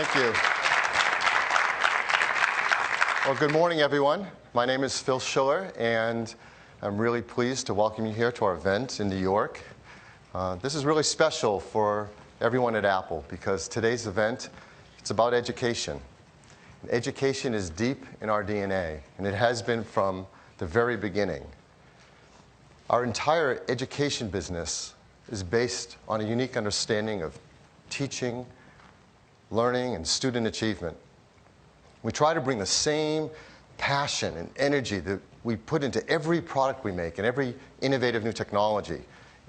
Thank you. Well, good morning, everyone. My name is Phil Schiller, and I'm really pleased to welcome you here to our event in New York. This is really special for everyone at Apple because today's event, it's about education. Education is deep in our DNA, and it has been from the very beginning. Our entire education business is based on a unique understanding of teaching, learning, and student achievement. We try to bring the same passion and energy that we put into every product we make and every innovative new technology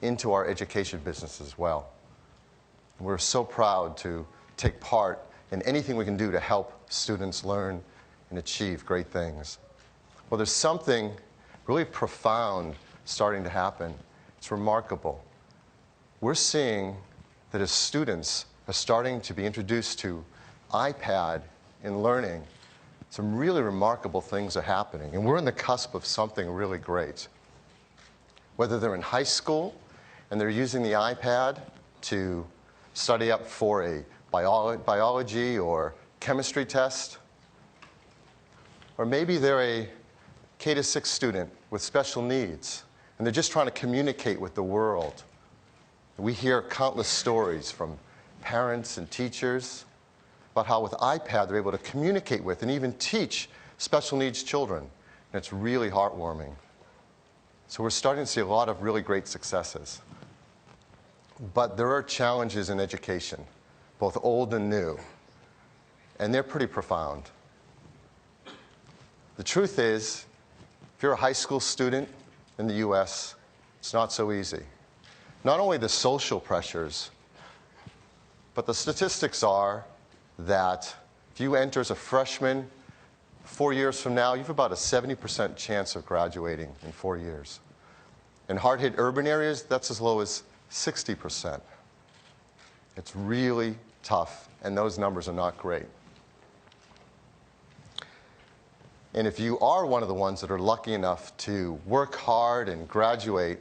into our education business as well. We're so proud to take part in anything we can do to help students learn and achieve great things. Well, there's something really profound starting to happen. It's remarkable. We're seeing that as students are starting to be introduced to iPad in learning, some really remarkable things are happening. And we're on the cusp of something really great. Whether they're in high school and they're using the iPad to study up for a biology or chemistry test, or maybe they're a K-6 student with special needs and they're just trying to communicate with the world. We hear countless stories from parents and teachers about how with iPad they're able to communicate with and even teach special needs children. And it's really heartwarming. So we're starting to see a lot of really great successes. But there are challenges in education, both old and new. And they're pretty profound. The truth is, if you're a high school student in the US, it's not so easy. Not only the social pressures, but the statistics are that if you enter as a freshman 4 years from now, you have about a 70% chance of graduating in 4 years. In hard-hit urban areas, that's as low as 60%. It's really tough, and those numbers are not great. And if you are one of the ones that are lucky enough to work hard and graduate,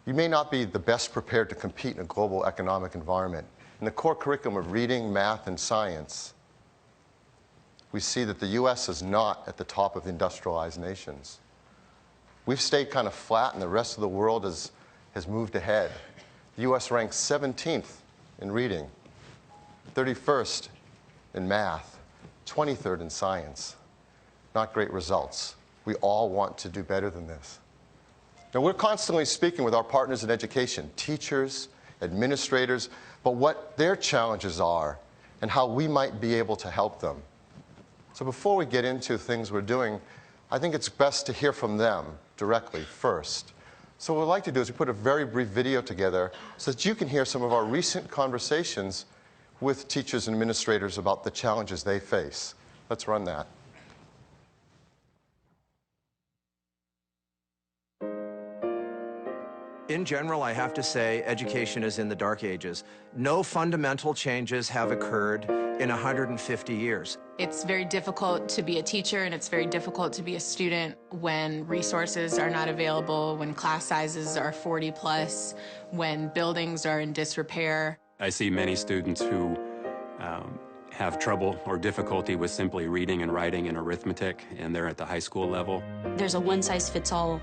you may not be the best prepared to compete in a global economic environment. In the core curriculum of reading, math, and science, we see that the US is not at the top of industrialized nations. We've stayed kind of flat, and the rest of the world has moved ahead. The US ranks 17th in reading, 31st in math, 23rd in science. Not great results. We all want to do better than this. Now, we're constantly speaking with our partners in education, teachers, administrators, but what their challenges are and how we might be able to help them. So before we get into things we're doing, I think it's best to hear from them directly first. So what we'd like to do is we put a very brief video together so that you can hear some of our recent conversations with teachers and administrators about the challenges they face. Let's run that. In general, I have to say education is in the dark ages. No fundamental changes have occurred in 150 years. It's very difficult to be a teacher, and it's very difficult to be a student when resources are not available, when class sizes are 40 plus, when buildings are in disrepair. I see many students who have trouble or difficulty with simply reading and writing and arithmetic, and they're at the high school level. There's a one-size-fits-all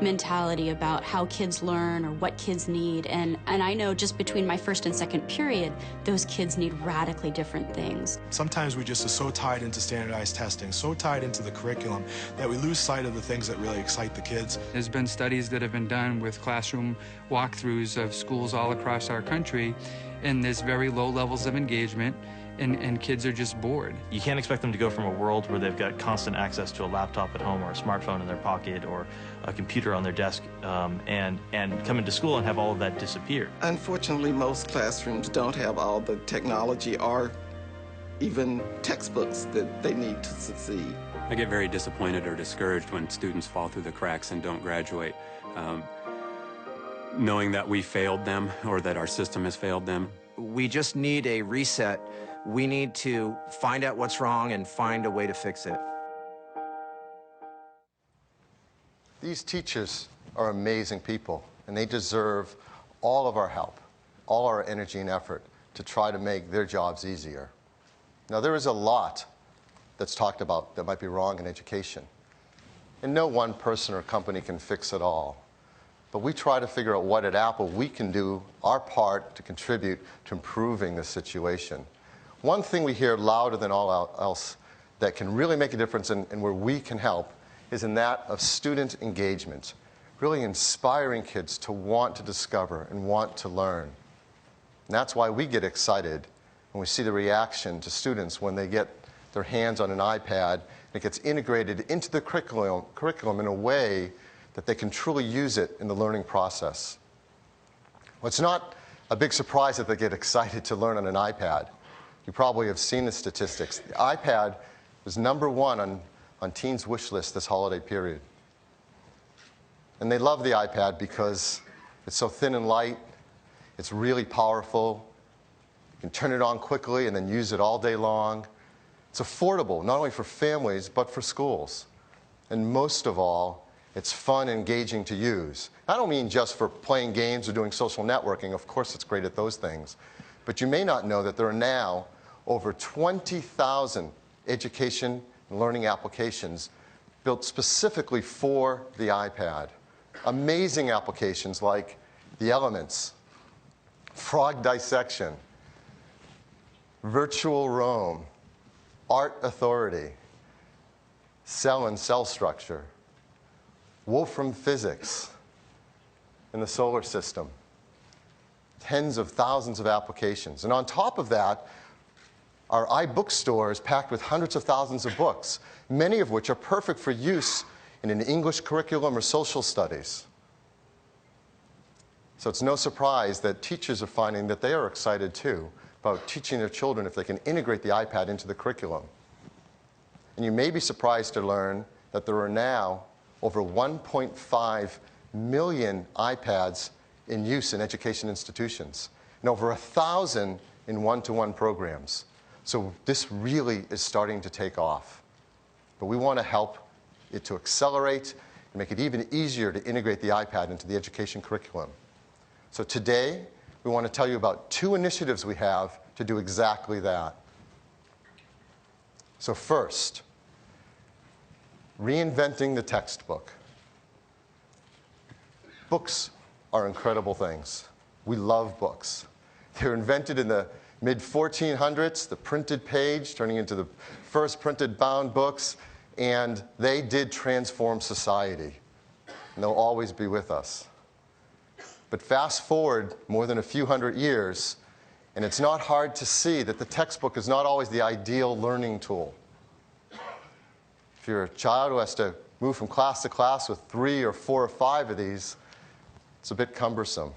mentality about how kids learn or what kids need, and I know just between my first and second period, those kids need radically different things. Sometimes we just are so tied into standardized testing, so tied into the curriculum, that we lose sight of the things that really excite the kids. There's been studies that have been done with classroom walkthroughs of schools all across our country, and there's very low levels of engagement, and kids are just bored. You can't expect them to go from a world where they've got constant access to a laptop at home or a smartphone in their pocket or a computer on their desk and come into school and have all of that disappear. Unfortunately, most classrooms don't have all the technology or even textbooks that they need to succeed. I get very disappointed or discouraged when students fall through the cracks and don't graduate. Knowing that we failed them or that our system has failed them. We just need a reset. We need to find out what's wrong and find a way to fix it. These teachers are amazing people, and they deserve all of our help, all our energy and effort. to try to make their jobs easier. Now, there is a lot that's talked about that might be wrong in education. And no one person or company can fix it all. But we try to figure out what at Apple we can do our part to contribute to improving the situation. One thing we hear louder than all else that can really make a difference and where we can help is in that of student engagement, really inspiring kids to want to discover and want to learn. And that's why we get excited when we see the reaction to students when they get their hands on an iPad and it gets integrated into the curriculum in a way that they can truly use it in the learning process. Well, it's not a big surprise that they get excited to learn on an iPad. You probably have seen the statistics. The iPad was #1 on teens' wish list this holiday period. And they love the iPad because it's so thin and light, it's really powerful, you can turn it on quickly and then use it all day long. It's affordable, not only for families, but for schools. And most of all, it's fun and engaging to use. I don't mean just for playing games or doing social networking. Of course, it's great at those things. But you may not know that there are now over 20,000 education and learning applications built specifically for the iPad. Amazing applications like The Elements, Frog Dissection, Virtual Roam, Art Authority, Cell and Cell Structure, Wolfram Physics, and the solar system. Tens of thousands of applications. And on top of that, our iBookstore is packed with hundreds of thousands of books, many of which are perfect for use in an English curriculum or social studies. So it's no surprise that teachers are finding that they are excited too about teaching their children if they can integrate the iPad into the curriculum. And you may be surprised to learn that there are now over 1.5 million iPads in use in education institutions, and over 1,000 in one-to-one programs. So this really is starting to take off. But we want to help it to accelerate and make it even easier to integrate the iPad into the education curriculum. So today, we want to tell you about 2 initiatives we have to do exactly that. So first, reinventing the textbook. Books are incredible things. We love books. They were invented in the mid-1400s, the printed page turning into the first printed bound books, and they did transform society. And they'll always be with us. But fast forward more than a few hundred years, and it's not hard to see that the textbook is not always the ideal learning tool. If you're a child who has to move from class to class with 3 or 4 or 5 of these, it's a bit cumbersome.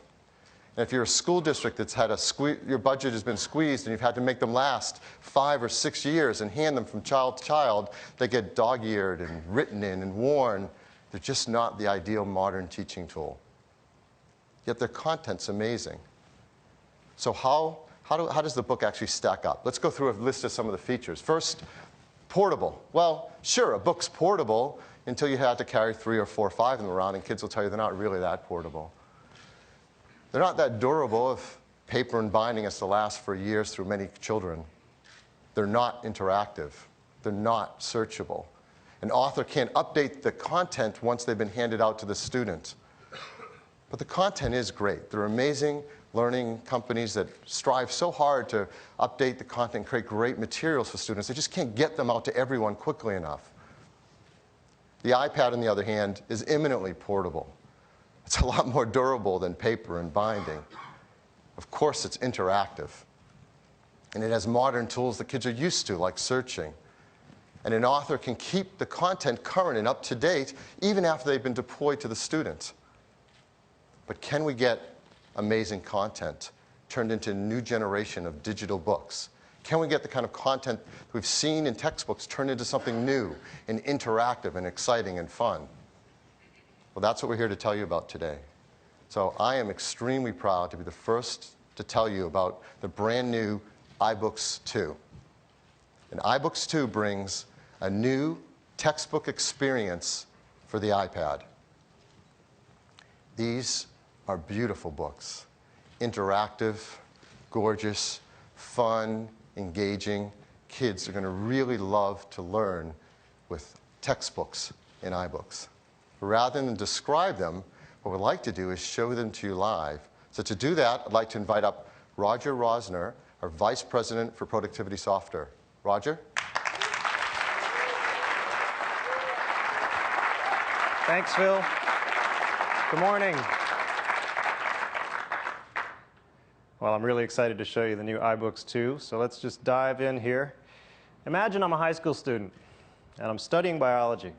And if you're a school district that's had your budget has been squeezed and you've had to make them last 5 or 6 years and hand them from child to child, they get dog-eared and written in and worn. They're just not the ideal modern teaching tool. Yet their content's amazing. So how does the book actually stack up? Let's go through a list of some of the features. First, portable. Well, sure, a book's portable until you have to carry 3 or 4 or 5 of them around, and kids will tell you they're not really that portable. They're not that durable if paper and binding has to last for years through many children. They're not interactive. They're not searchable. An author can't update the content once they've been handed out to the student. But the content is great. There are amazing learning companies that strive so hard to update the content, create great materials for students. They just can't get them out to everyone quickly enough. The iPad, on the other hand, is eminently portable. It's a lot more durable than paper and binding. Of course, it's interactive. And it has modern tools that kids are used to, like searching. And an author can keep the content current and up to date even after they've been deployed to the student. But can we get amazing content turned into a new generation of digital books? Can we get the kind of content we've seen in textbooks turned into something new and interactive and exciting and fun? Well, that's what we're here to tell you about today. So I am extremely proud to be the first to tell you about the brand new iBooks 2. And iBooks 2 brings a new textbook experience for the iPad. These are beautiful books, interactive, gorgeous, fun, engaging. Kids are going to really love to learn with textbooks and iBooks. Rather than describe them, what we'd like to do is show them to you live. So to do that, I'd like to invite up Roger Rosner, our Vice President for Productivity Software. Roger? Thanks, Phil. Good morning. Well, I'm really excited to show you the new iBooks 2, so let's just dive in here. Imagine I'm a high school student, and I'm studying biology.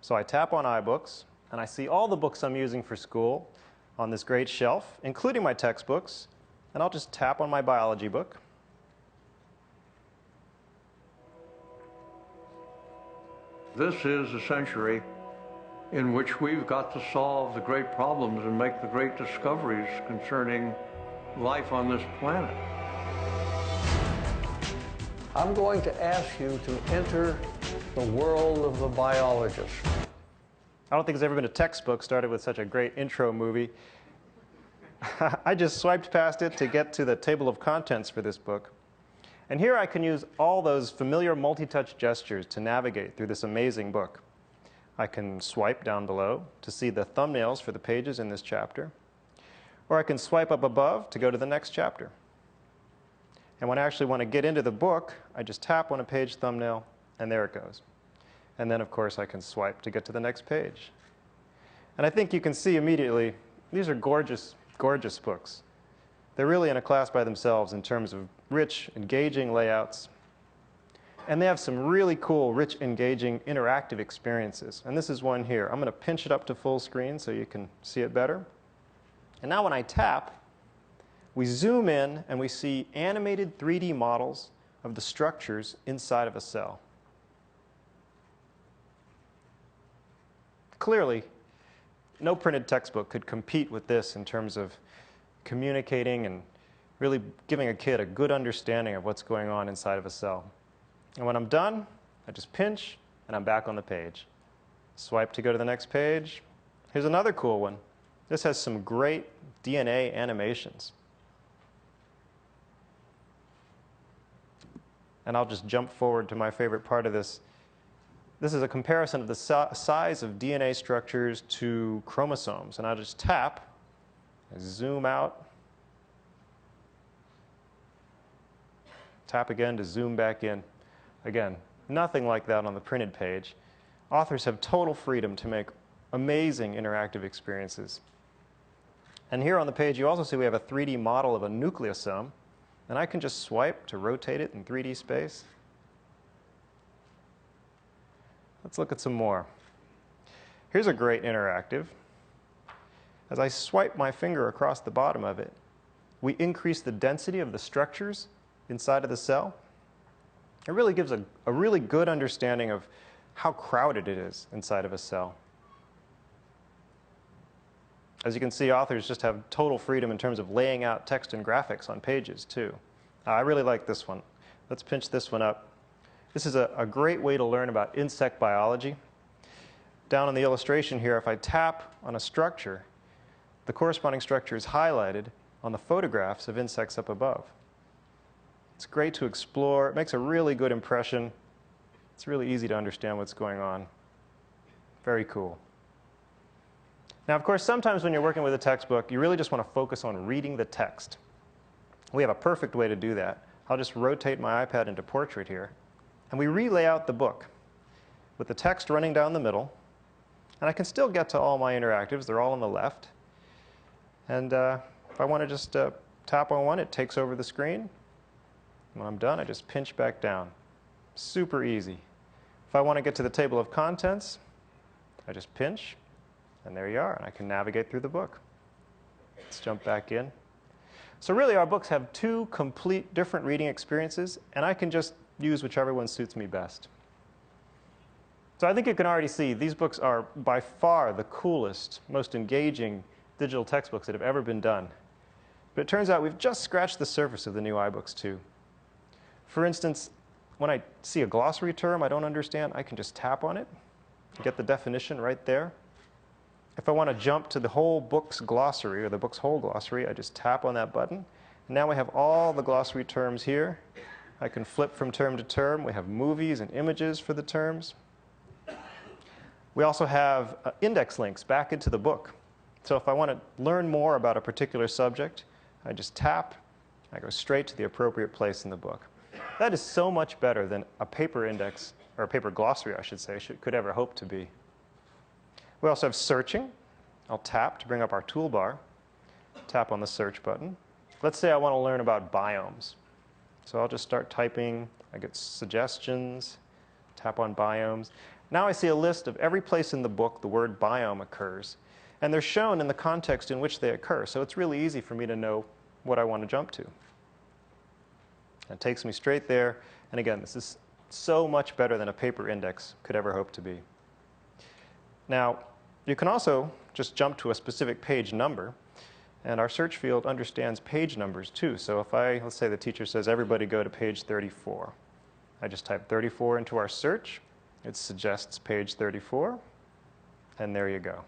So I tap on iBooks, and I see all the books I'm using for school on this great shelf, including my textbooks, and I'll just tap on my biology book. This is a century in which we've got to solve the great problems and make the great discoveries concerning life on this planet. I'm going to ask you to enter the world of the biologist. I don't think there's ever been a textbook started with such a great intro movie. I just swiped past it to get to the table of contents for this book. And here I can use all those familiar multi-touch gestures to navigate through this amazing book. I can swipe down below to see the thumbnails for the pages in this chapter. Or I can swipe up above to go to the next chapter. And when I actually want to get into the book, I just tap on a page thumbnail, and there it goes. And then, of course, I can swipe to get to the next page. And I think you can see immediately, these are gorgeous, gorgeous books. They're really in a class by themselves in terms of rich, engaging layouts. And they have some really cool, rich, engaging, interactive experiences. And this is one here. I'm going to pinch it up to full screen so you can see it better. And now when I tap, we zoom in and we see animated 3D models of the structures inside of a cell. Clearly, no printed textbook could compete with this in terms of communicating and really giving a kid a good understanding of what's going on inside of a cell. And when I'm done, I just pinch, and I'm back on the page. Swipe to go to the next page. Here's another cool one. This has some great DNA animations. And I'll just jump forward to my favorite part of this. This is a comparison of the size of DNA structures to chromosomes. And I'll just tap, I zoom out, tap again to zoom back in. Again, nothing like that on the printed page. Authors have total freedom to make amazing interactive experiences. And here on the page, you also see we have a 3D model of a nucleosome. And I can just swipe to rotate it in 3D space. Let's look at some more. Here's a great interactive. As I swipe my finger across the bottom of it, we increase the density of the structures inside of the cell. It really gives a really good understanding of how crowded it is inside of a cell. As you can see, authors just have total freedom in terms of laying out text and graphics on pages, too. I really like this one. Let's pinch this one up. This is a great way to learn about insect biology. Down on the illustration here, if I tap on a structure, the corresponding structure is highlighted on the photographs of insects up above. It's great to explore. It makes a really good impression. It's really easy to understand what's going on. Very cool. Now, of course, sometimes when you're working with a textbook, you really just want to focus on reading the text. We have a perfect way to do that. I'll just rotate my iPad into portrait here. And we relay out the book with the text running down the middle. And I can still get to all my interactives. They're all on the left. And if I want to just tap on one, it takes over the screen. When I'm done, I just pinch back down. Super easy. If I want to get to the table of contents, I just pinch, and there you are. And I can navigate through the book. Let's jump back in. So really, our books have two complete different reading experiences, and I can just use whichever one suits me best. So I think you can already see these books are by far the coolest, most engaging digital textbooks that have ever been done. But it turns out we've just scratched the surface of the new iBooks 2. For instance, when I see a glossary term I don't understand, I can just tap on it to get the definition right there. If I want to jump to the whole book's glossary or the book's whole glossary, I just tap on that button, Now we have all the glossary terms here. I can flip from term to term. We have movies and images for the terms. We also have index links back into the book. So if I want to learn more about a particular subject, I just tap, I go straight to the appropriate place in the book. That is so much better than a paper index, or a paper glossary, I should say, could ever hope to be. We also have searching. I'll tap to bring up our toolbar. Tap on the search button. Let's say I want to learn about biomes. So I'll just start typing. I get suggestions. Tap on biomes. Now I see a list of every place in the book the word biome occurs. And they're shown in the context in which they occur. So it's really easy for me to know what I want to jump to. It takes me straight there. And again, this is so much better than a paper index could ever hope to be. Now, you can also just jump to a specific page number. And our search field understands page numbers too. So if let's say the teacher says, everybody go to page 34. I just type 34 into our search. It suggests page 34. And there you go.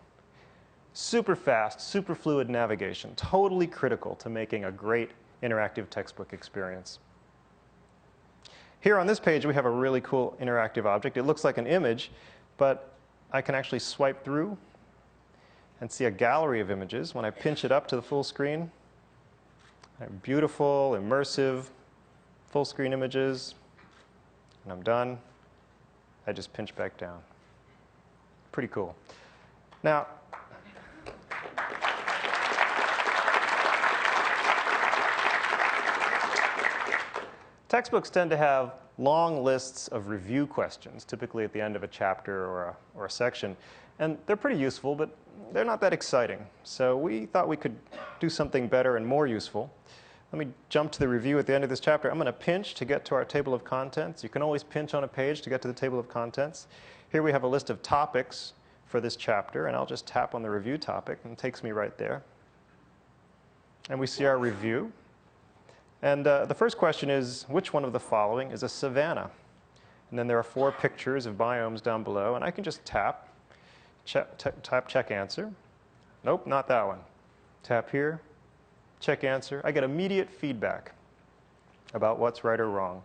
Super fast, super fluid navigation, totally critical to making a great interactive textbook experience. Here on this page, we have a really cool interactive object. It looks like an image, but I can actually swipe through and see a gallery of images. When I pinch it up to the full screen, I have beautiful, immersive, full screen images. When I'm done, I just pinch back down. Pretty cool. Now, textbooks tend to have long lists of review questions, typically at the end of a chapter or a section. And they're pretty useful, but they're not that exciting. So we thought we could do something better and more useful. Let me jump to the review at the end of this chapter. I'm going to pinch to get to our table of contents. You can always pinch on a page to get to the table of contents. Here we have a list of topics for this chapter, and I'll just tap on the review topic, and it takes me right there. And we see our review. And the first question is, which one of the following is a savanna? And then there are 4 pictures of biomes down below, and I can just tap check answer. Nope, not that one. Tap here, check answer. I get immediate feedback about what's right or wrong.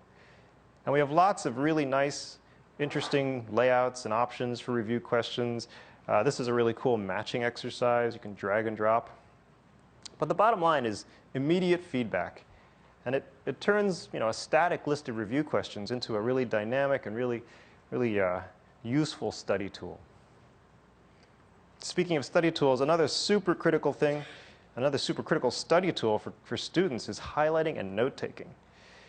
And we have lots of really nice, interesting layouts and options for review questions. This is a really cool matching exercise. You can drag and drop. But the bottom line is immediate feedback. And it turns a static list of review questions into a really dynamic and really useful study tool. Speaking of study tools, another super critical study tool for students is highlighting and note-taking.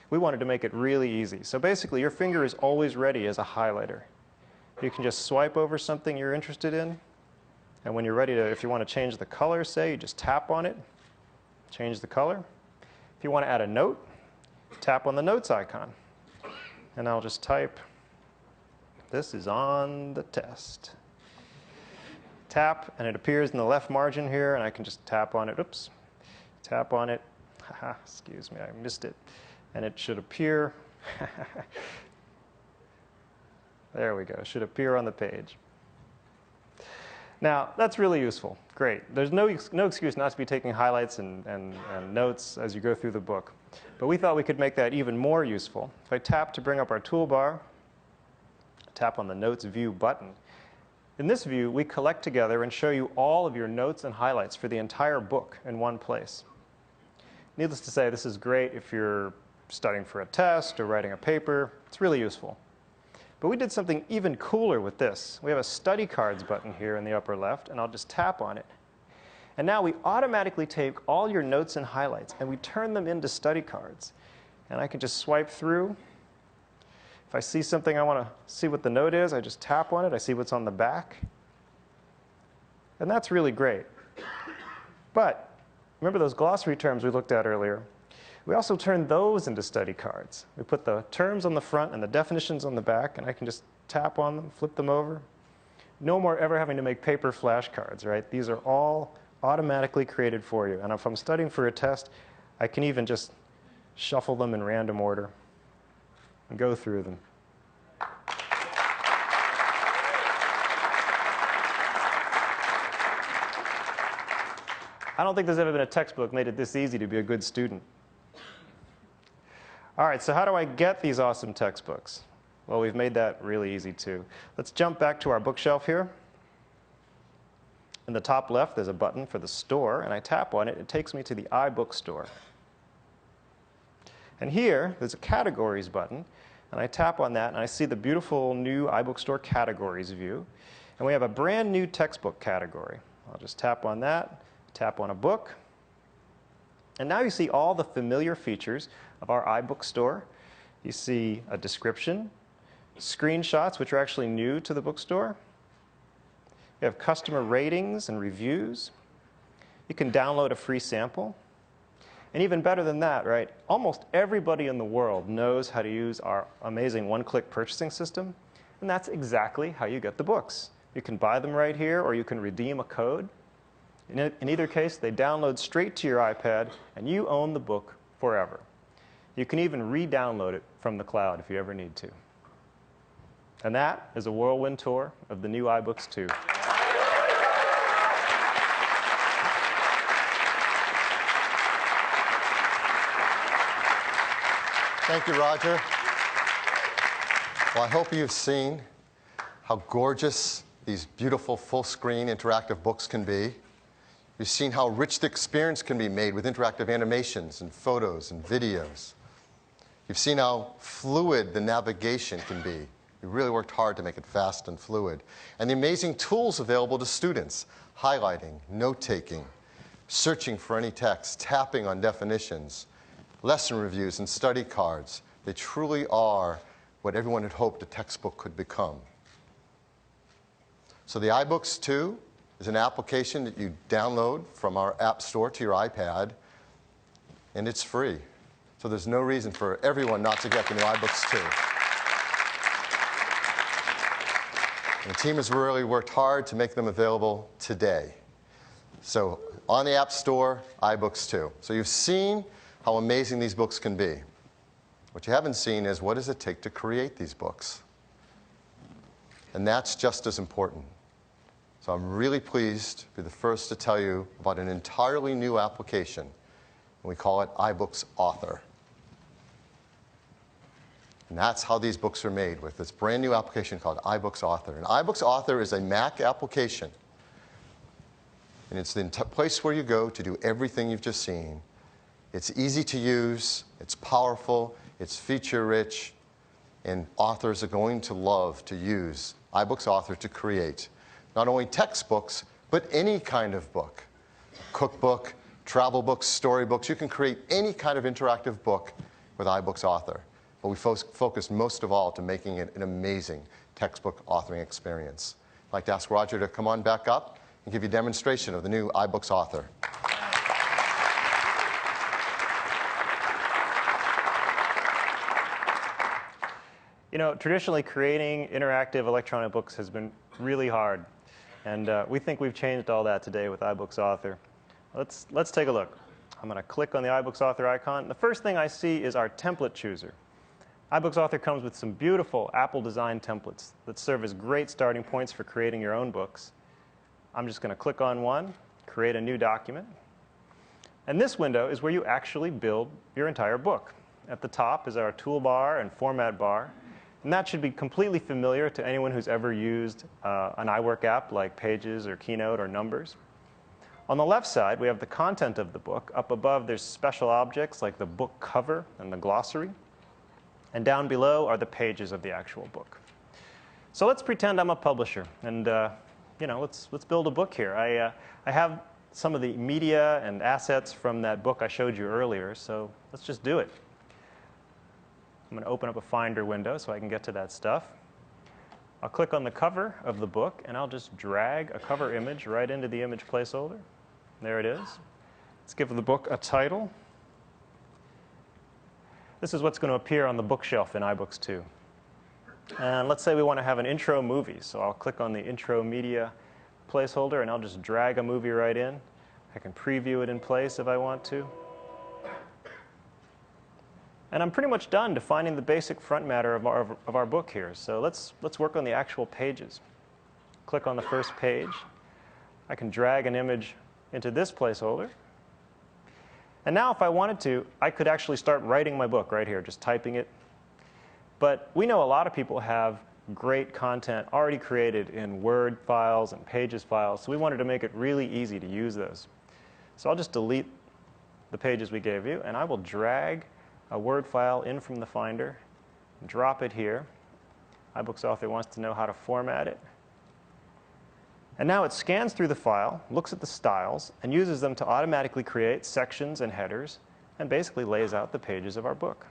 We wanted to make it really easy. So basically, your finger is always ready as a highlighter. You can just swipe over something you're interested in, and when you're ready to, if you want to change the color, say, you just tap on it, change the color. If you want to add a note, tap on the notes icon. And I'll just type, this is on the test. Tap, and it appears in the left margin here, and I can just tap on it. Oops. Tap on it. Haha, excuse me, I missed it. And it should appear. There we go. It should appear on the page. Now, that's really useful. Great. There's no excuse not to be taking highlights and notes as you go through the book. But we thought we could make that even more useful. If I tap to bring up our toolbar, tap on the Notes View button. In this view, we collect together and show you all of your notes and highlights for the entire book in one place. Needless to say, this is great if you're studying for a test or writing a paper. It's really useful. But we did something even cooler with this. We have a Study Cards button here in the upper left, and I'll just tap on it. And now we automatically take all your notes and highlights, and we turn them into study cards. And I can just swipe through. If I see something I want to see what the note is, I just tap on it. I see what's on the back. And that's really great. But remember those glossary terms we looked at earlier? We also turn those into study cards. We put the terms on the front and the definitions on the back, and I can just tap on them, flip them over. No more ever having to make paper flashcards, right? These are all automatically created for you. And if I'm studying for a test, I can even just shuffle them in random order and go through them. I don't think there's ever been a textbook made it this easy to be a good student. All right, so how do I get these awesome textbooks? Well, we've made that really easy too. Let's jump back to our bookshelf here. In the top left, there's a button for the store, and I tap on it. It takes me to the iBookstore. And here, there's a Categories button, and I tap on that, and I see the beautiful new iBookstore Categories view. And we have a brand new textbook category. I'll just tap on that, tap on a book, and now you see all the familiar features of our iBookstore. You see a description, screenshots, which are actually new to the bookstore. You have customer ratings and reviews. You can download a free sample. And even better than that, right? Almost everybody in the world knows how to use our amazing one-click purchasing system, and that's exactly how you get the books. You can buy them right here, or you can redeem a code. In either case, they download straight to your iPad, and you own the book forever. You can even re-download it from the cloud if you ever need to. And that is a whirlwind tour of the new iBooks 2. Thank you, Roger. Well, I hope you've seen how gorgeous these beautiful full-screen interactive books can be. You've seen how rich the experience can be made with interactive animations and photos and videos. You've seen how fluid the navigation can be. We really worked hard to make it fast and fluid. And the amazing tools available to students, highlighting, note-taking, searching for any text, tapping on definitions, lesson reviews and study cards. They truly are what everyone had hoped a textbook could become. So the iBooks 2 is an application that you download from our App Store to your iPad, and it's free. So there's no reason for everyone not to get the new iBooks 2. And the team has really worked hard to make them available today. So on the App Store, iBooks 2. So you've seen how amazing these books can be. What you haven't seen is what does it take to create these books? And that's just as important. So I'm really pleased to be the first to tell you about an entirely new application, and we call it iBooks Author. And that's how these books are made, with this brand new application called iBooks Author. And iBooks Author is a Mac application, and it's the place where you go to do everything you've just seen. It's easy to use, it's powerful, it's feature-rich, and authors are going to love to use iBooks Author to create not only textbooks, but any kind of book. Cookbook, travel books, storybooks. You can create any kind of interactive book with iBooks Author. But we focus most of all to making it an amazing textbook authoring experience. I'd like to ask Roger to come on back up and give you a demonstration of the new iBooks Author. You know, traditionally creating interactive electronic books has been really hard. And we think we've changed all that today with iBooks Author. Let's take a look. I'm going to click on the iBooks Author icon. The first thing I see is our template chooser. iBooks Author comes with some beautiful Apple-designed templates that serve as great starting points for creating your own books. I'm just going to click on one, create a new document. And this window is where you actually build your entire book. At the top is our toolbar and format bar. And that should be completely familiar to anyone who's ever used an iWork app like Pages or Keynote or Numbers. On the left side, we have the content of the book. Up above, there's special objects like the book cover and the glossary. And down below are the pages of the actual book. So let's pretend I'm a publisher, and you know, let's build a book here. I have some of the media and assets from that book I showed you earlier, so let's just do it. I'm going to open up a Finder window so I can get to that stuff. I'll click on the cover of the book, and I'll just drag a cover image right into the image placeholder. There it is. Let's give the book a title. This is what's going to appear on the bookshelf in iBooks 2. And let's say we want to have an intro movie. So I'll click on the intro media placeholder, and I'll just drag a movie right in. I can preview it in place if I want to. And I'm pretty much done defining the basic front matter of our book here. So let's work on the actual pages. Click on the first page. I can drag an image into this placeholder. And now if I wanted to, I could actually start writing my book right here, just typing it. But we know a lot of people have great content already created in Word files and Pages files, so we wanted to make it really easy to use those. So I'll just delete the pages we gave you, and I will drag a Word file in from the Finder, drop it here. iBooks Author wants to know how to format it. And now it scans through the file, looks at the styles, and uses them to automatically create sections and headers, and basically lays out the pages of our book.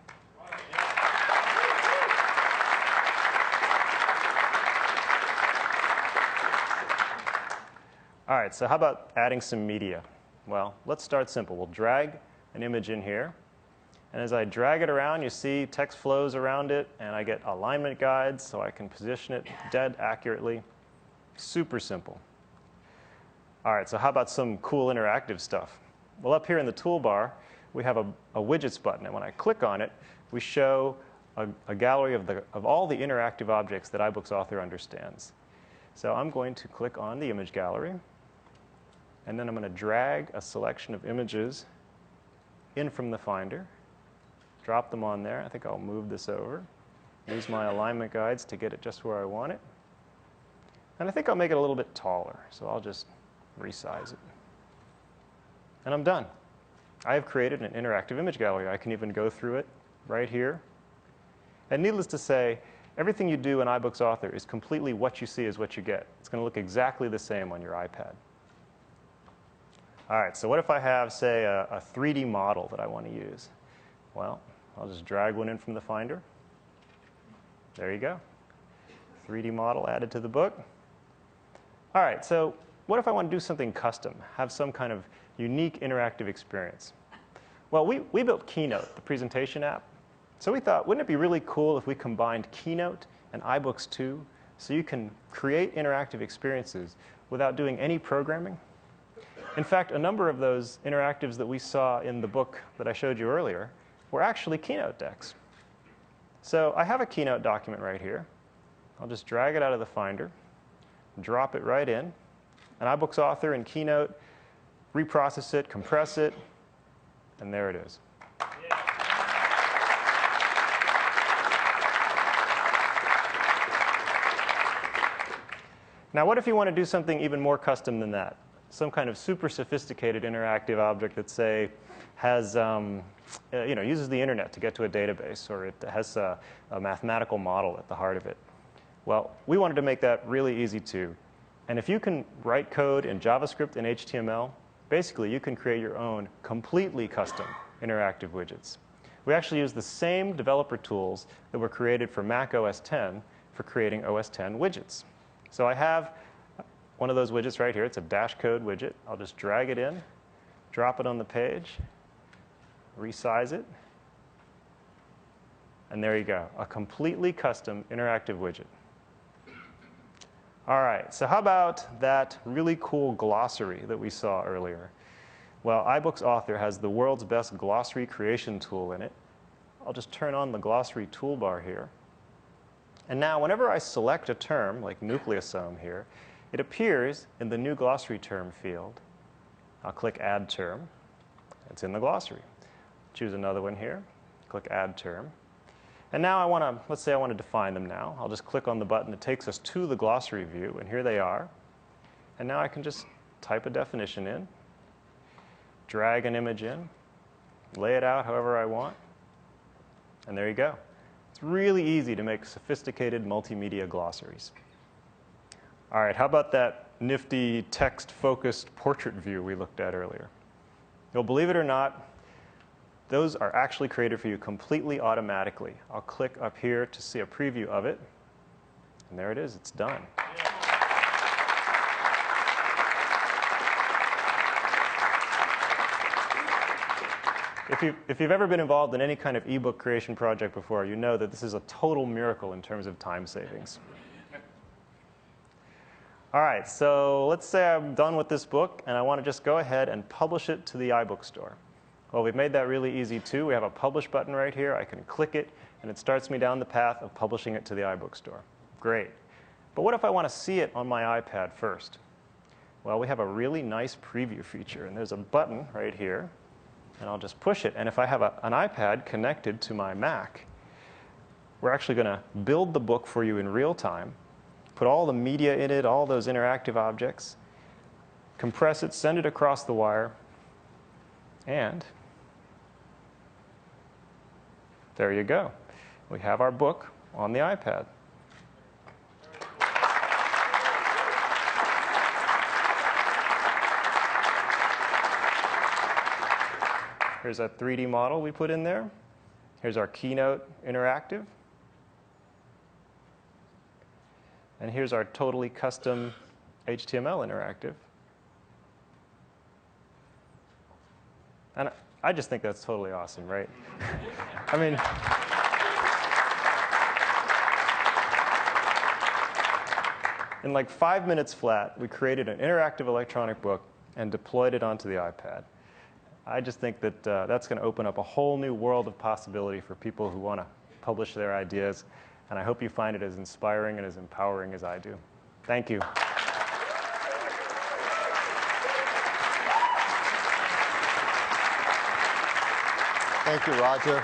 All right, so how about adding some media? Well, let's start simple. We'll drag an image in here. And as I drag it around, you see text flows around it, and I get alignment guides so I can position it dead accurately. Super simple. All right, so how about some cool interactive stuff? Well, up here in the toolbar, we have a widgets button. And when I click on it, we show a gallery of all the interactive objects that iBooks Author understands. So I'm going to click on the image gallery. And then I'm going to drag a selection of images in from the Finder, drop them on there. I think I'll move this over, use my alignment guides to get it just where I want it. And I think I'll make it a little bit taller, so I'll just resize it. And I'm done. I have created an interactive image gallery. I can even go through it right here. And needless to say, everything you do in iBooks Author is completely what you see is what you get. It's going to look exactly the same on your iPad. All right, so what if I have, say, a 3D model that I want to use? Well, I'll just drag one in from the Finder. There you go. 3D model added to the book. All right, so what if I want to do something custom, have some kind of unique interactive experience? Well, we built Keynote, the presentation app. So we thought, wouldn't it be really cool if we combined Keynote and iBooks 2 so you can create interactive experiences without doing any programming? In fact, a number of those interactives that we saw in the book that I showed you earlier were actually Keynote decks. So I have a Keynote document right here. I'll just drag it out of the Finder, drop it right in, and iBooks Author and Keynote reprocess it, compress it, and there it is. Now, what if you want to do something even more custom than that? Some kind of super sophisticated interactive object that, say, has, uses the internet to get to a database, or it has a mathematical model at the heart of it. Well, we wanted to make that really easy too. And if you can write code in JavaScript and HTML, basically you can create your own completely custom interactive widgets. We actually use the same developer tools that were created for Mac OS X for creating OS X widgets. So I have one of those widgets right here. It's a dash code widget. I'll just drag it in, drop it on the page, resize it, and there you go, a completely custom interactive widget. All right, so how about that really cool glossary that we saw earlier? Well, iBooks Author has the world's best glossary creation tool in it. I'll just turn on the glossary toolbar here. And now whenever I select a term, like nucleosome here, it appears in the new glossary term field. I'll click Add Term. It's in the glossary. Choose another one here. Click Add Term. And now I want to, let's say I want to define them now. I'll just click on the button that takes us to the glossary view, and here they are. And now I can just type a definition in, drag an image in, lay it out however I want, and there you go. It's really easy to make sophisticated multimedia glossaries. All right, how about that nifty text-focused portrait view we looked at earlier? You'll believe it or not, those are actually created for you completely automatically. I'll click up here to see a preview of it, and there it is, it's done. If you've ever been involved in any kind of ebook creation project before, you know that this is a total miracle in terms of time savings. All right, so let's say I'm done with this book, and I want to just go ahead and publish it to the iBook store. Well, we've made that really easy too. We have a Publish button right here. I can click it, and it starts me down the path of publishing it to the iBook store. Great. But what if I want to see it on my iPad first? Well, we have a really nice preview feature, and there's a button right here. And I'll just push it. And if I have an iPad connected to my Mac, we're actually going to build the book for you in real time, put all the media in it, all those interactive objects, compress it, send it across the wire, and there you go. We have our book on the iPad. Here's a 3D model we put in there. Here's our Keynote Interactive. And here's our totally custom HTML interactive. And I just think that's totally awesome, right? I mean, in like 5 minutes flat, we created an interactive electronic book and deployed it onto the iPad. I just think that that's going to open up a whole new world of possibility for people who want to publish their ideas. And I hope you find it as inspiring and as empowering as I do. Thank you. Thank you, Roger.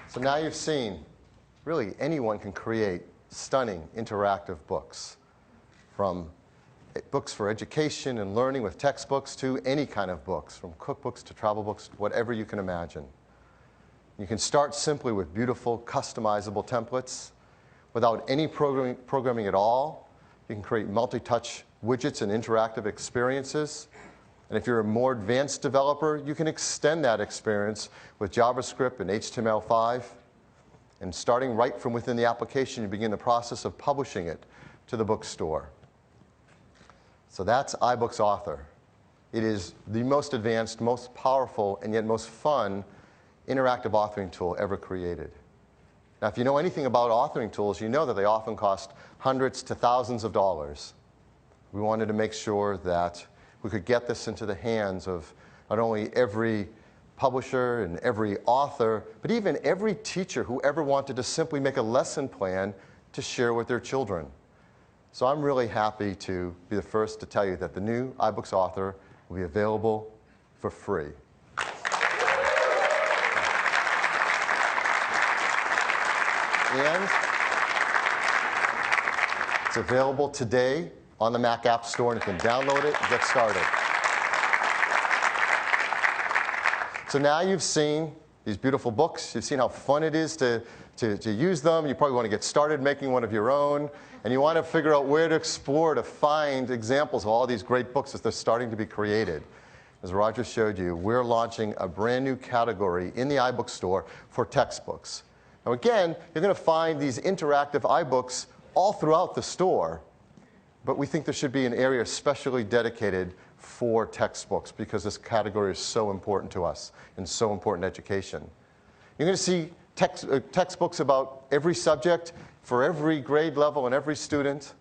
So now you've seen, really anyone can create stunning interactive books, from books for education and learning with textbooks to any kind of books, from cookbooks to travel books, whatever you can imagine. You can start simply with beautiful, customizable templates. Without any programming at all, you can create multi-touch widgets and interactive experiences. And if you're a more advanced developer, you can extend that experience with JavaScript and HTML5. And starting right from within the application, you begin the process of publishing it to the bookstore. So that's iBooks Author. It is the most advanced, most powerful, and yet most fun interactive authoring tool ever created. Now, if you know anything about authoring tools, you know that they often cost hundreds to thousands of dollars. We wanted to make sure that we could get this into the hands of not only every publisher and every author, but even every teacher who ever wanted to simply make a lesson plan to share with their children. So I'm really happy to be the first to tell you that the new iBooks Author will be available for free. And it's available today on the Mac App Store, and you can download it and get started. So now you've seen these beautiful books. You've seen how fun it is to use them. You probably want to get started making one of your own. And you want to figure out where to explore to find examples of all these great books as they're starting to be created. As Roger showed you, we're launching a brand new category in the iBook store for textbooks. Now again, you're going to find these interactive iBooks all throughout the store, but we think there should be an area specially dedicated for textbooks because this category is so important to us and so important to education. You're going to see textbooks about every subject for every grade level and every student,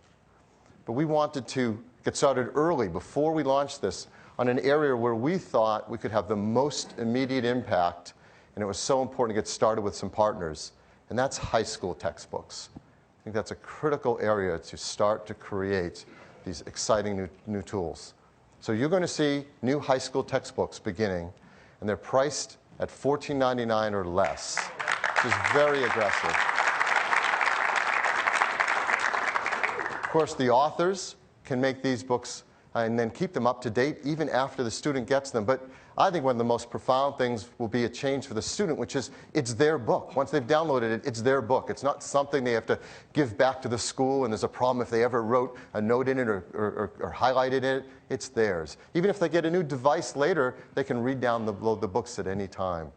but we wanted to get started early before we launched this on an area where we thought we could have the most immediate impact, and it was so important to get started with some partners, and that's high school textbooks. I think that's a critical area to start to create these exciting new tools. So you're going to see new high school textbooks beginning, and they're priced at $14.99 or less, which is very aggressive. Of course, the authors can make these books and then keep them up to date even after the student gets them. But I think one of the most profound things will be a change for the student, which is it's their book. Once they've downloaded it, it's their book. It's not something they have to give back to the school, and there's a problem if they ever wrote a note in it or highlighted it. It's theirs. Even if they get a new device later, they can download the books at any time.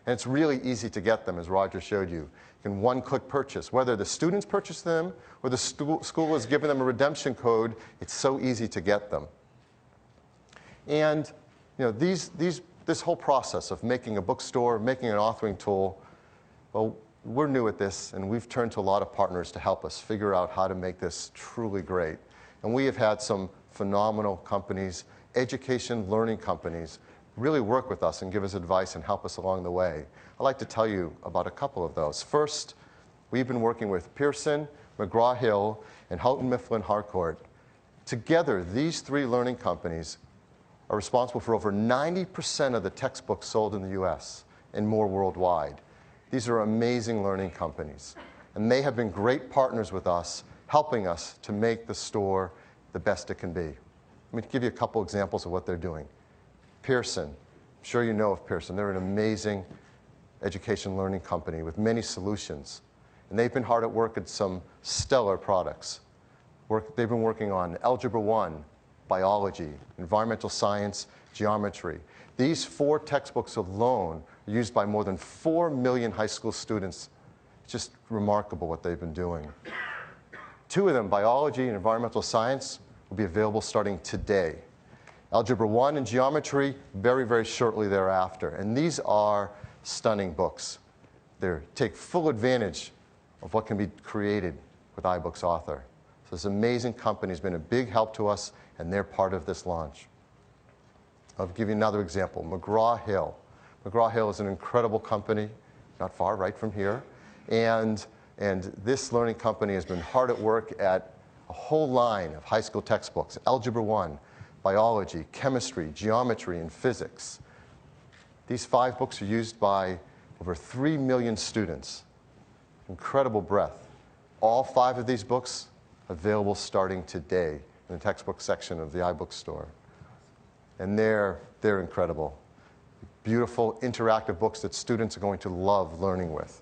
And it's really easy to get them, as Roger showed you. You can one-click purchase. Whether the students purchase them or the school has given them a redemption code, it's so easy to get them. And you know, this whole process of making a bookstore, making an authoring tool, well, we're new at this, and we've turned to a lot of partners to help us figure out how to make this truly great. And we have had some phenomenal companies, education learning companies, really work with us and give us advice and help us along the way. I'd like to tell you about a couple of those. First, we've been working with Pearson, McGraw-Hill, and Houghton Mifflin Harcourt. Together, these three learning companies are responsible for over 90% of the textbooks sold in the US and more worldwide. These are amazing learning companies, and they have been great partners with us, helping us to make the store the best it can be. Let me give you a couple examples of what they're doing. Pearson, I'm sure you know of Pearson. They're an amazing education learning company with many solutions, and they've been hard at work at some stellar products. They've been working on Algebra 1, biology, environmental science, geometry. These 4 textbooks alone are used by more than 4 million high school students. It's just remarkable what they've been doing. 2 of them, biology and environmental science, will be available starting today. Algebra 1 and geometry very, very shortly thereafter. And these are stunning books. They take full advantage of what can be created with iBooks Author. So this amazing company has been a big help to us, and they're part of this launch. I'll give you another example, McGraw-Hill. McGraw-Hill is an incredible company, not far right from here. And this learning company has been hard at work at a whole line of high school textbooks, Algebra 1, biology, chemistry, geometry, and physics. These 5 books are used by over 3 million students. Incredible breadth. All 5 of these books available starting today in the textbook section of the iBooks store. And they're incredible. Beautiful, interactive books that students are going to love learning with.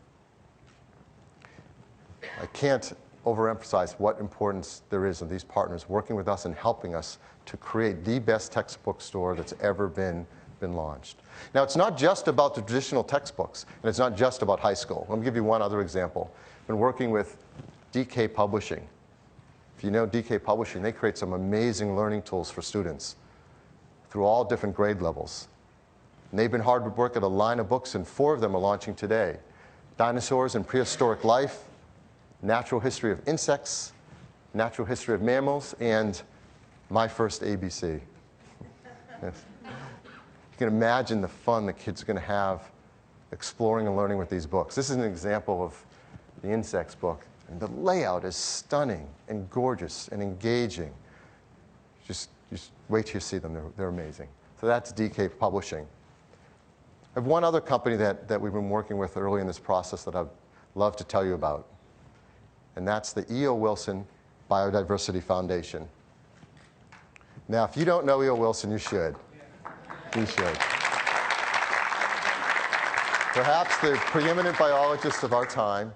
I can't overemphasize what importance there is of these partners working with us and helping us to create the best textbook store that's ever been launched. Now, it's not just about the traditional textbooks, and it's not just about high school. Let me give you one other example. I've been working with DK Publishing. If you know DK Publishing, they create some amazing learning tools for students through all different grade levels. And they've been hard at work at a line of books, and 4 of them are launching today. Dinosaurs and Prehistoric Life, Natural History of Insects, Natural History of Mammals, and My First ABC. Yes. You can imagine the fun the kids are going to have exploring and learning with these books. This is an example of the insects book. And the layout is stunning and gorgeous and engaging. Just wait till you see them. They're amazing. So that's DK Publishing. I have one other company that we've been working with early in this process that I'd love to tell you about. And that's the E.O. Wilson Biodiversity Foundation. Now, if you don't know E.O. Wilson, you should. You should. Perhaps the preeminent biologist of our time,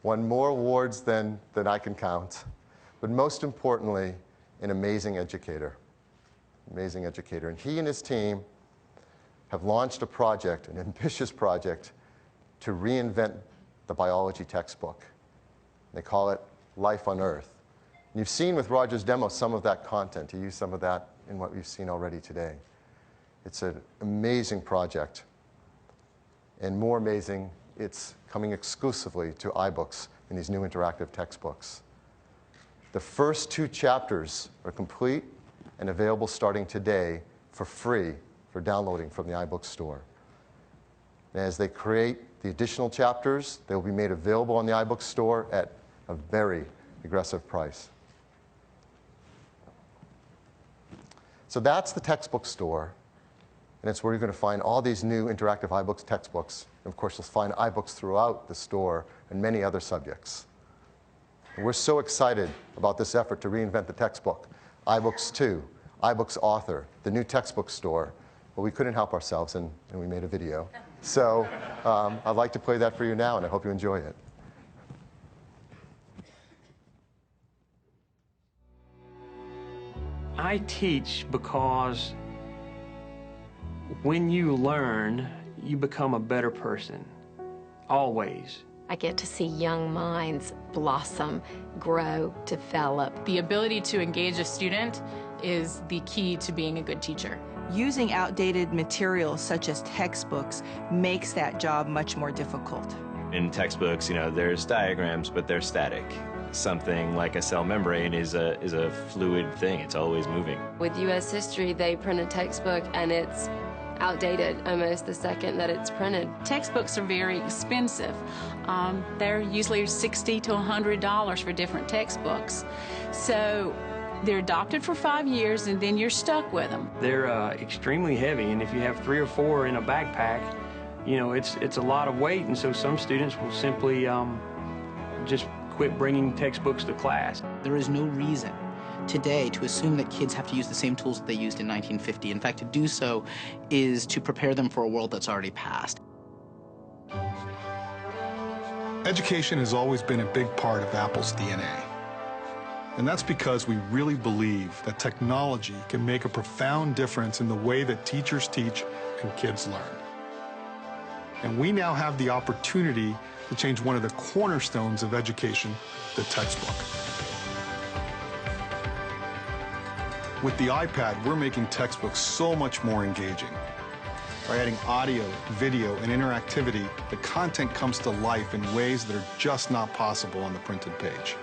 won more awards than I can count, but most importantly, an amazing educator. Amazing educator. And he and his team have launched a project, an ambitious project, to reinvent the biology textbook. They call it Life on Earth. And you've seen with Roger's demo some of that content. He used some of that in what we've seen already today. It's an amazing project. And more amazing, it's coming exclusively to iBooks in these new interactive textbooks. The first 2 chapters are complete and available starting today for free for downloading from the iBooks store. And as they create the additional chapters, they will be made available on the iBooks store at a very aggressive price. So that's the textbook store. And it's where you're going to find all these new interactive iBooks textbooks. And of course, you'll find iBooks throughout the store and many other subjects. And we're so excited about this effort to reinvent the textbook. iBooks 2, iBooks Author, the new textbook store. But we couldn't help ourselves, and we made a video. So I'd like to play that for you now, and I hope you enjoy it. I teach because when you learn, you become a better person, always. I get to see young minds blossom, grow, develop. The ability to engage a student is the key to being a good teacher. Using outdated materials such as textbooks makes that job much more difficult. In textbooks, there's diagrams, but they're static. Something like a cell membrane is a fluid thing. It's always moving. With U.S. history, they print a textbook and it's outdated almost the second that it's printed. Textbooks are very expensive. They're usually $60 to $100 for different textbooks. So They're adopted for 5 years, and then you're stuck with them. They're extremely heavy, and if you have 3 or 4 in a backpack, you know, it's a lot of weight, and so some students will simply just quit bringing textbooks to class. There is no reason today to assume that kids have to use the same tools that they used in 1950. In fact, to do so is to prepare them for a world that's already passed. Education has always been a big part of Apple's DNA. And that's because we really believe that technology can make a profound difference in the way that teachers teach and kids learn. And we now have the opportunity to change one of the cornerstones of education, the textbook. With the iPad, we're making textbooks so much more engaging. By adding audio, video, and interactivity, the content comes to life in ways that are just not possible on the printed page.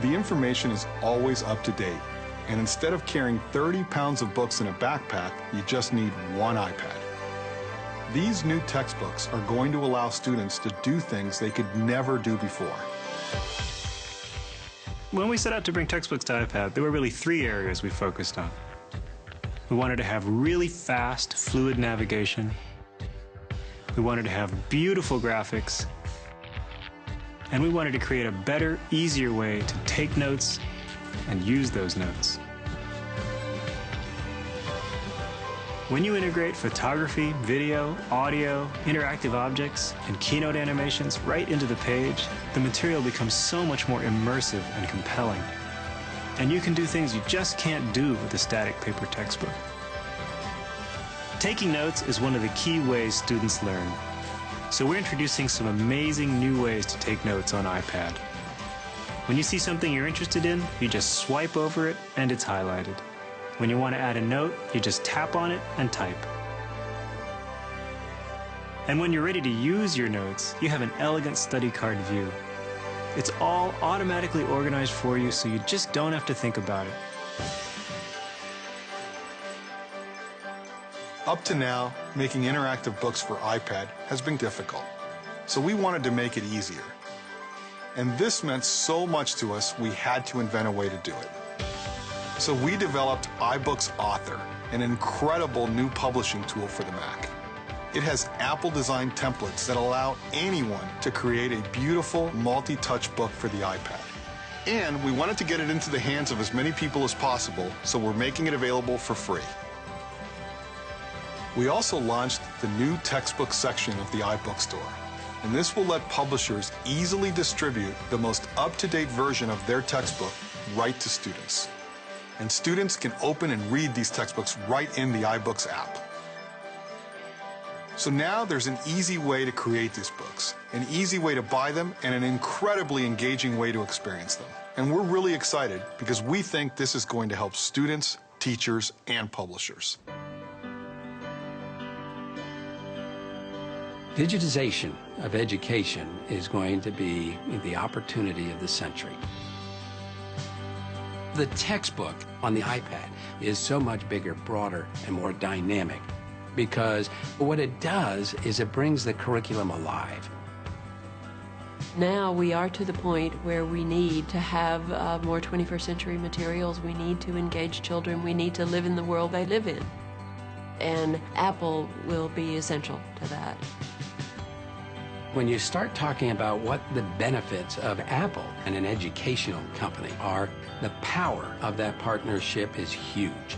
The information is always up to date, and instead of carrying 30 pounds of books in a backpack, you just need one iPad. These new textbooks are going to allow students to do things they could never do before. When we set out to bring textbooks to iPad, there were really 3 areas we focused on. We wanted to have really fast, fluid navigation. We wanted to have beautiful graphics. And we wanted to create a better, easier way to take notes and use those notes. When you integrate photography, video, audio, interactive objects, and keynote animations right into the page, the material becomes so much more immersive and compelling. And you can do things you just can't do with a static paper textbook. Taking notes is one of the key ways students learn. So we're introducing some amazing new ways to take notes on iPad. When you see something you're interested in, you just swipe over it and it's highlighted. When you want to add a note, you just tap on it and type. And when you're ready to use your notes, you have an elegant study card view. It's all automatically organized for you, so you just don't have to think about it. Up to now, making interactive books for iPad has been difficult, so we wanted to make it easier. And this meant so much to us, we had to invent a way to do it. So we developed iBooks Author, an incredible new publishing tool for the Mac. It has Apple-designed templates that allow anyone to create a beautiful multi-touch book for the iPad. And we wanted to get it into the hands of as many people as possible, so we're making it available for free. We also launched the new textbook section of the iBook Store, and this will let publishers easily distribute the most up-to-date version of their textbook right to students. And students can open and read these textbooks right in the iBooks app. So now there's an easy way to create these books, an easy way to buy them, and an incredibly engaging way to experience them. And we're really excited because we think this is going to help students, teachers, and publishers. Digitization of education is going to be the opportunity of the century. The textbook on the iPad is so much bigger, broader, and more dynamic because what it does is it brings the curriculum alive. Now we are to the point where we need to have more 21st century materials. We need to engage children. We need to live in the world they live in. And Apple will be essential to that. When you start talking about what the benefits of Apple and an educational company are, the power of that partnership is huge.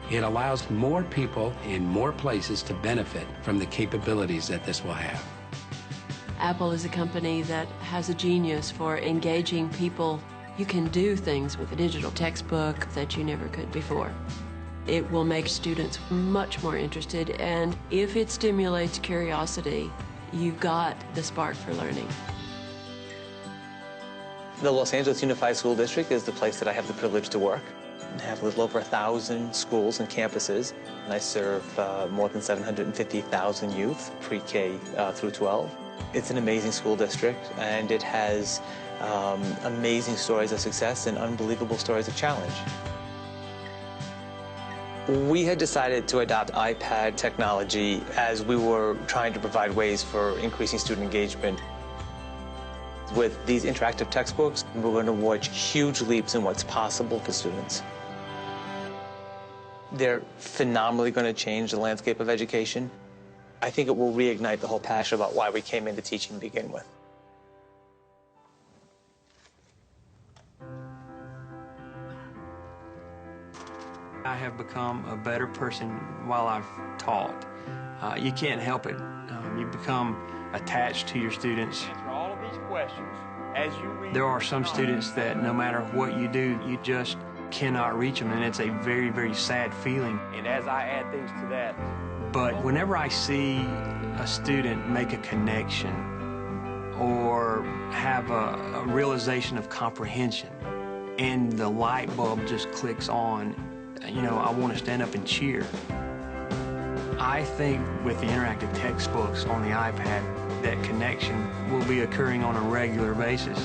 It allows more people in more places to benefit from the capabilities that this will have. Apple is a company that has a genius for engaging people. You can do things with a digital textbook that you never could before. It will make students much more interested, and if it stimulates curiosity, you've got the spark for learning. The Los Angeles Unified School District is the place that I have the privilege to work. I have a little over 1,000 schools and campuses, and I serve more than 750,000 youth, pre-K through 12. It's an amazing school district, and it has amazing stories of success and unbelievable stories of challenge. We had decided to adopt iPad technology as we were trying to provide ways for increasing student engagement. With these interactive textbooks, we're going to watch huge leaps in what's possible for students. They're phenomenally going to change the landscape of education. I think it will reignite the whole passion about why we came into teaching to begin with. I have become a better person while I've taught. You can't help it. You become attached to your students. Answer all of these questions as you read. There are some students that no matter what you do, you just cannot reach them, and it's a very, very sad feeling. And as I add things to that, But whenever I see a student make a connection or have a realization of comprehension and the light bulb just clicks on, you know, I want to stand up and cheer. I think with the interactive textbooks on the iPad, that connection will be occurring on a regular basis.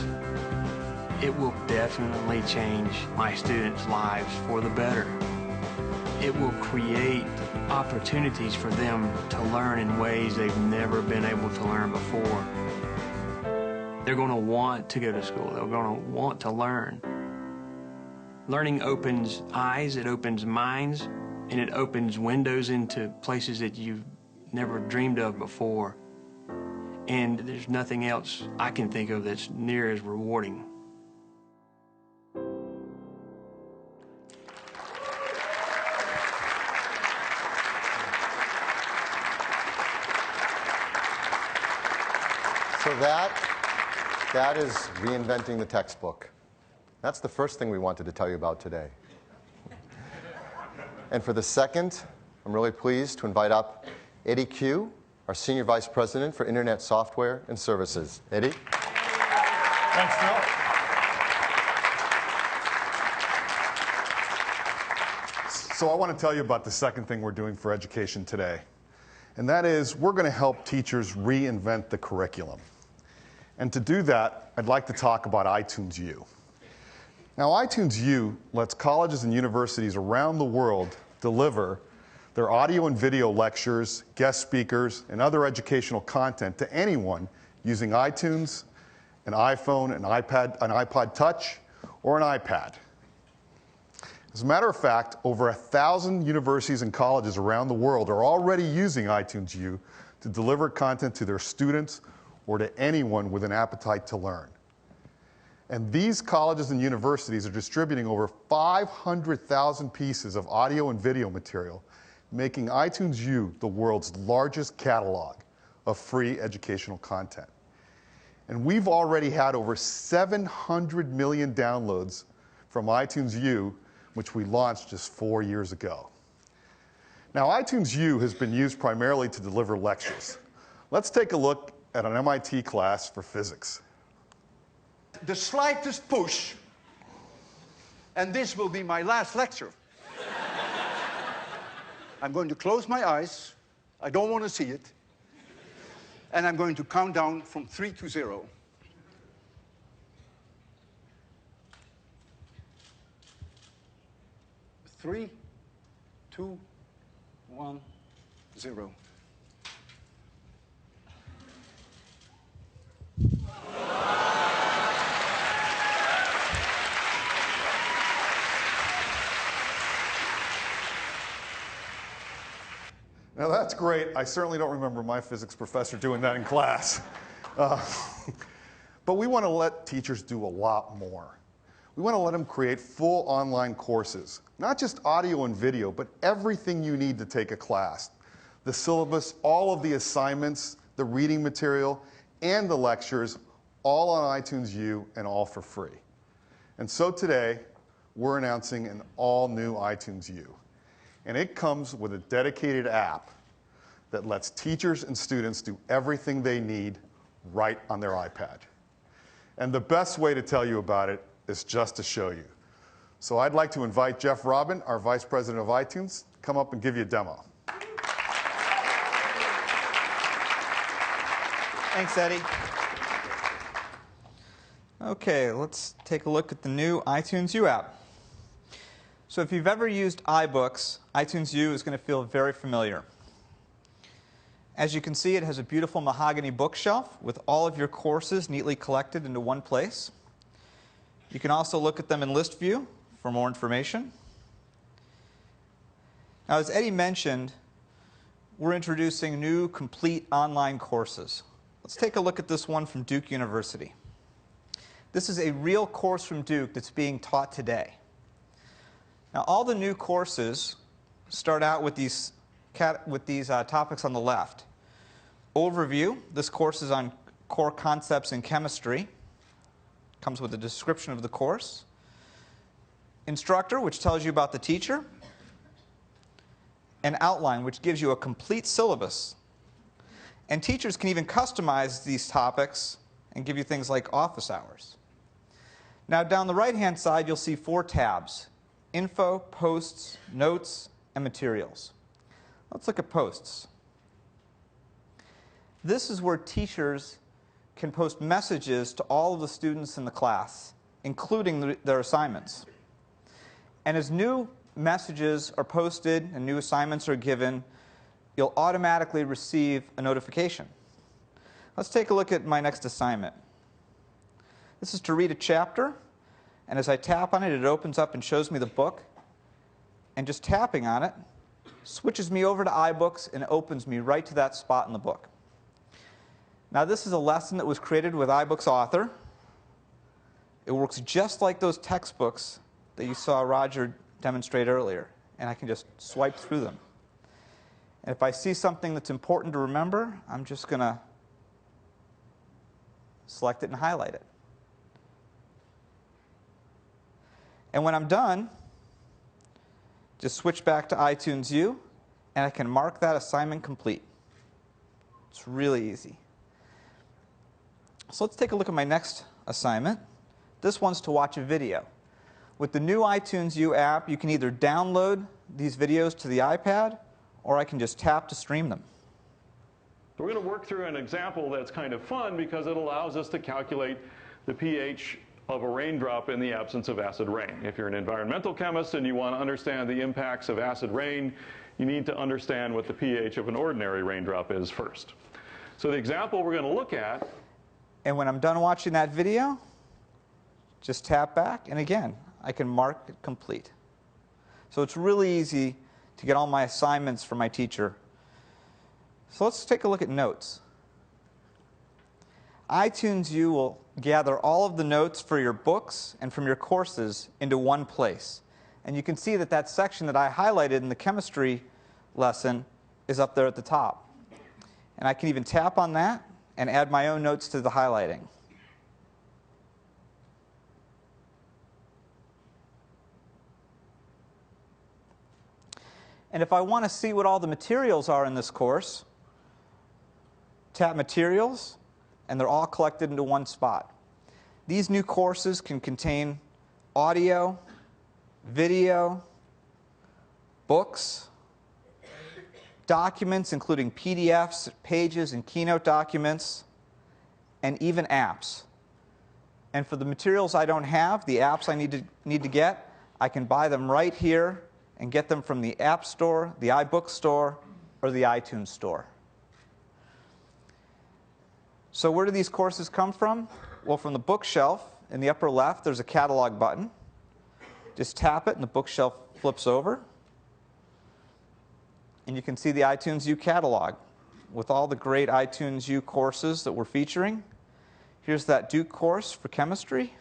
It will definitely change my students' lives for the better. It will create opportunities for them to learn in ways they've never been able to learn before. They're going to want to go to school. They're going to want to learn. Learning opens eyes, it opens minds, and it opens windows into places that you've never dreamed of before. And there's nothing else I can think of that's near as rewarding. So that is reinventing the textbook. That's the first thing we wanted to tell you about today. And for the second, I'm really pleased to invite up Eddie Q, our Senior Vice President for Internet Software and Services. Eddie? Thanks, Phil. So I want to tell you about the second thing we're doing for education today. And that is we're going to help teachers reinvent the curriculum. And to do that, I'd like to talk about iTunes U. Now, iTunes U lets colleges and universities around the world deliver their audio and video lectures, guest speakers, and other educational content to anyone using iTunes, an iPhone, an iPod Touch, or an iPad. As a matter of fact, over 1,000 universities and colleges around the world are already using iTunes U to deliver content to their students or to anyone with an appetite to learn. And these colleges and universities are distributing over 500,000 pieces of audio and video material, making iTunes U the world's largest catalog of free educational content. And we've already had over 700 million downloads from iTunes U, which we launched just 4 years ago. Now, iTunes U has been used primarily to deliver lectures. Let's take a look at an MIT class for physics. The slightest push, and this will be my last lecture. I'm going to close my eyes. I don't want to see it. And I'm going to count down from 3 to 0. 3, 2, 1, 0. Now that's great. I certainly don't remember my physics professor doing that in class. But we want to let teachers do a lot more. We want to let them create full online courses, not just audio and video, but everything you need to take a class. The syllabus, all of the assignments, the reading material, and the lectures, all on iTunes U and all for free. And so today, we're announcing an all-new iTunes U. And it comes with a dedicated app that lets teachers and students do everything they need right on their iPad. And the best way to tell you about it is just to show you. So I'd like to invite Jeff Robin, our Vice President of iTunes, to come up and give you a demo. Thanks, Eddie. Okay, let's take a look at the new iTunes U app. So if you've ever used iBooks, iTunes U is going to feel very familiar. As you can see, it has a beautiful mahogany bookshelf with all of your courses neatly collected into one place. You can also look at them in list view for more information. Now, as Eddie mentioned, we're introducing new complete online courses. Let's take a look at this one from Duke University. This is a real course from Duke that's being taught today. Now, all the new courses start out with these topics on the left. Overview, this course is on core concepts in chemistry. Comes with a description of the course. Instructor, which tells you about the teacher. And outline, which gives you a complete syllabus. And teachers can even customize these topics and give you things like office hours. Now, down the right-hand side, you'll see 4 tabs: Info, Posts, Notes, and Materials. Let's look at Posts. This is where teachers can post messages to all of the students in the class, including their assignments. And as new messages are posted and new assignments are given, you'll automatically receive a notification. Let's take a look at my next assignment. This is to read a chapter, and as I tap on it, it opens up and shows me the book. And just tapping on it switches me over to iBooks and opens me right to that spot in the book. Now, this is a lesson that was created with iBooks Author. It works just like those textbooks that you saw Roger demonstrate earlier, and I can just swipe through them. And if I see something that's important to remember, I'm just going to select it and highlight it. And when I'm done, just switch back to iTunes U, and I can mark that assignment complete. It's really easy. So let's take a look at my next assignment. This one's to watch a video. With the new iTunes U app, you can either download these videos to the iPad, or I can just tap to stream them. We're going to work through an example that's kind of fun because it allows us to calculate the pH of a raindrop in the absence of acid rain. If you're an environmental chemist and you want to understand the impacts of acid rain, you need to understand what the pH of an ordinary raindrop is first. So the example we're going to look at. And when I'm done watching that video, just tap back, and again, I can mark it complete. So it's really easy to get all my assignments from my teacher. So let's take a look at notes. iTunes U will gather all of the notes for your books and from your courses into one place. And you can see that that section that I highlighted in the chemistry lesson is up there at the top. And I can even tap on that and add my own notes to the highlighting. And if I want to see what all the materials are in this course, tap Materials, and they're all collected into one spot. These new courses can contain audio, video, books, documents including PDFs, pages, and Keynote documents, and even apps. And for the materials I don't have, the apps I need to get, I can buy them right here and get them from the App Store, the iBook Store, or the iTunes Store. So where do these courses come from? Well, from the bookshelf in the upper left, there's a catalog button. Just tap it and the bookshelf flips over. And you can see the iTunes U catalog with all the great iTunes U courses that we're featuring. Here's that Duke course for chemistry.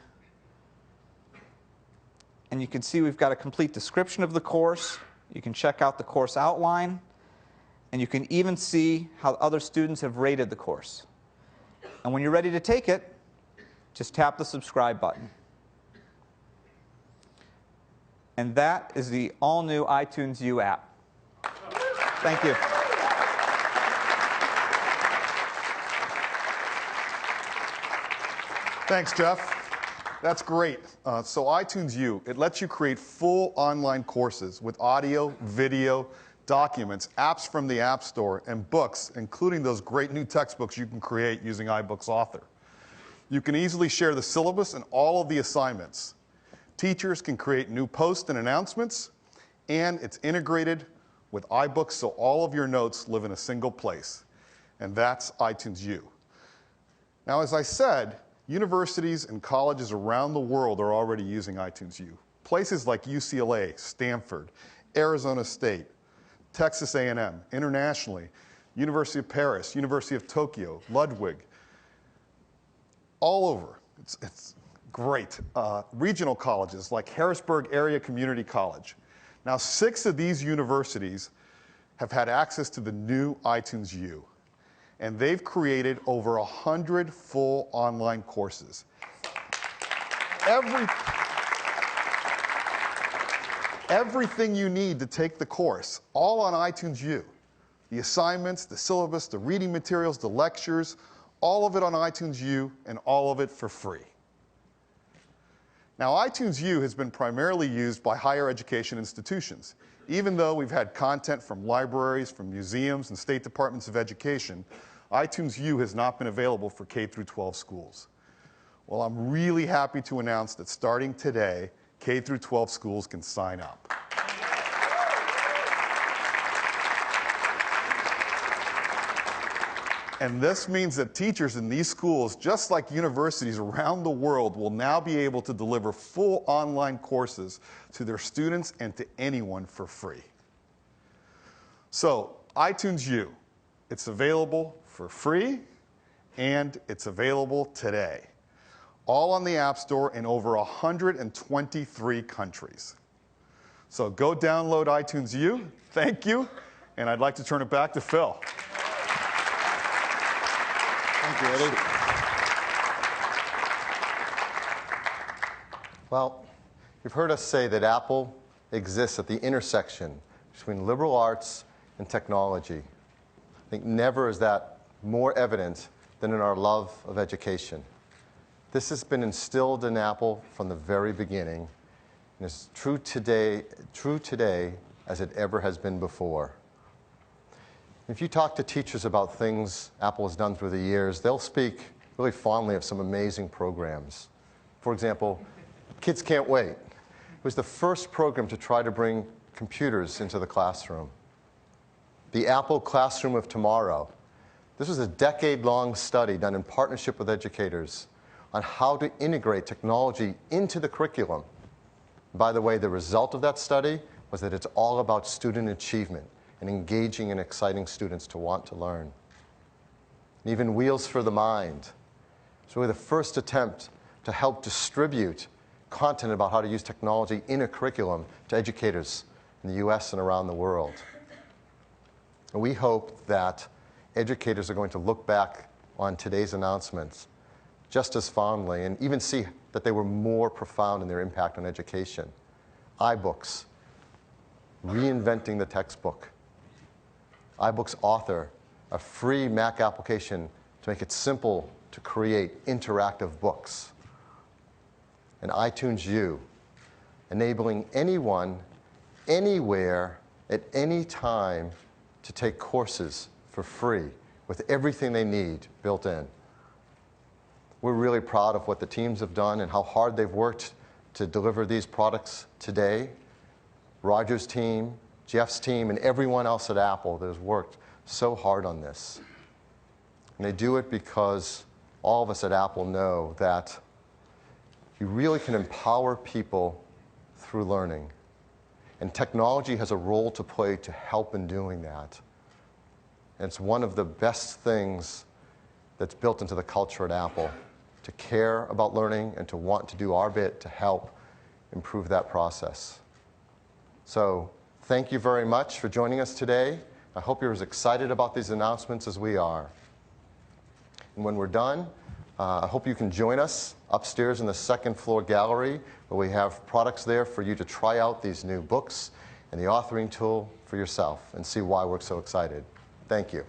And you can see we've got a complete description of the course. You can check out the course outline. And you can even see how other students have rated the course. And when you're ready to take it, just tap the subscribe button. And that is the all-new iTunes U app. Thank you. Thanks, Jeff. That's great. So iTunes U, it lets you create full online courses with audio, video, documents, apps from the App Store, and books, including those great new textbooks you can create using iBooks Author. You can easily share the syllabus and all of the assignments. Teachers can create new posts and announcements, and it's integrated with iBooks so all of your notes live in a single place. and that's iTunes U. Now, as I said, universities and colleges around the world are already using iTunes U. Places like UCLA, Stanford, Arizona State, Texas A&M, internationally, University of Paris, University of Tokyo, Ludwig, all over. It's great. Regional colleges like Harrisburg Area Community College. Now, 6 of these universities have had access to the new iTunes U, and they've created over 100 full online courses. Everything you need to take the course, all on iTunes U. The assignments, the syllabus, the reading materials, the lectures, all of it on iTunes U, and all of it for free. Now, iTunes U has been primarily used by higher education institutions. Even though we've had content from libraries, from museums, and state departments of education, iTunes U has not been available for K-12 schools. Well, I'm really happy to announce that starting today, K-12 schools can sign up. And this means that teachers in these schools, just like universities around the world, will now be able to deliver full online courses to their students and to anyone for free. So, iTunes U, it's available for free, and it's available today. All on the App Store in over 123 countries. So go download iTunes U. Thank you. And I'd like to turn it back to Phil. Thank you, Eddie. Well, you've heard us say that Apple exists at the intersection between liberal arts and technology. I think never is that more evident than in our love of education. This has been instilled in Apple from the very beginning, and is true today as it ever has been before. If you talk to teachers about things Apple has done through the years, they'll speak really fondly of some amazing programs. For example, Kids Can't Wait. It was the first program to try to bring computers into the classroom. The Apple Classroom of Tomorrow. This was a decade-long study done in partnership with educators on how to integrate technology into the curriculum. By the way, the result of that study was that it's all about student achievement and engaging and exciting students to want to learn. And even Wheels for the Mind. It's really the first attempt to help distribute content about how to use technology in a curriculum to educators in the US and around the world. And we hope that educators are going to look back on today's announcements just as fondly and even see that they were more profound in their impact on education. iBooks, reinventing the textbook. iBooks Author, a free Mac application to make it simple to create interactive books. And iTunes U, enabling anyone, anywhere, at any time to take courses for free with everything they need built in. We're really proud of what the teams have done and how hard they've worked to deliver these products today. Roger's team, Jeff's team, and everyone else at Apple that has worked so hard on this. And they do it because all of us at Apple know that you really can empower people through learning. And technology has a role to play to help in doing that. And it's one of the best things that's built into the culture at Apple, to care about learning and to want to do our bit to help improve that process. So thank you very much for joining us today. I hope you're as excited about these announcements as we are. And when we're done, I hope you can join us upstairs in the second floor gallery, where we have products there for you to try out these new books and the authoring tool for yourself and see why we're so excited. Thank you.